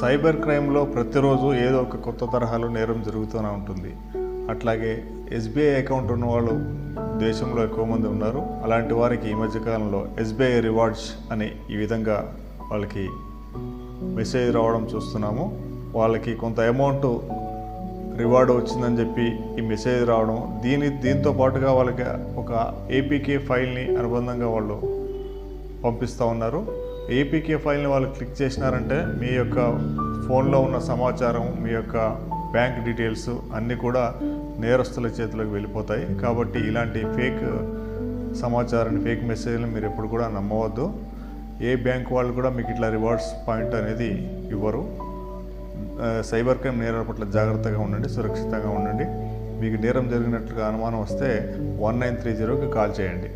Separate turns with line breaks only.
Cyber క్రైమ్లో ప్రతిరోజు ఏదో ఒక కొత్త తరహాలో నేరం జరుగుతూనే ఉంటుంది. అట్లాగే ఎస్బీఐ అకౌంట్ ఉన్న వాళ్ళు దేశంలో ఎక్కువ మంది ఉన్నారు. అలాంటి వారికి ఈ మధ్యకాలంలో ఎస్బీఐ రివార్డ్స్ అని ఈ విధంగా వాళ్ళకి మెసేజ్ రావడం చూస్తున్నాము. వాళ్ళకి కొంత అమౌంట్ రివార్డ్ వచ్చిందని చెప్పి ఈ మెసేజ్ రావడం, దీంతో పాటుగా వాళ్ళకి ఒక ఏపీకే ఫైల్ని అనుబంధంగా వాళ్ళు పంపిస్తూ ఉన్నారు. ఏపీకే ఫైల్ని వాళ్ళు క్లిక్ చేసినారంటే మీ యొక్క ఫోన్లో ఉన్న సమాచారం, మీ యొక్క బ్యాంక్ డీటెయిల్స్ అన్నీ కూడా నేరస్తుల చేతిలోకి వెళ్ళిపోతాయి. కాబట్టి ఇలాంటి ఫేక్ సమాచారాన్ని, ఫేక్ మెసేజ్ని మీరు ఎప్పుడు కూడా నమ్మవద్దు. ఏ బ్యాంక్ వాళ్ళు కూడా మీకు ఇట్లా రివార్డ్స్ పాయింట్ అనేది ఇవ్వరు. సైబర్ క్రైమ్ నేరాల పట్ల జాగ్రత్తగా ఉండండి, సురక్షితంగా ఉండండి. మీకు నేరం జరిగినట్లుగా అనుమానం వస్తే 1930కి కాల్ చేయండి.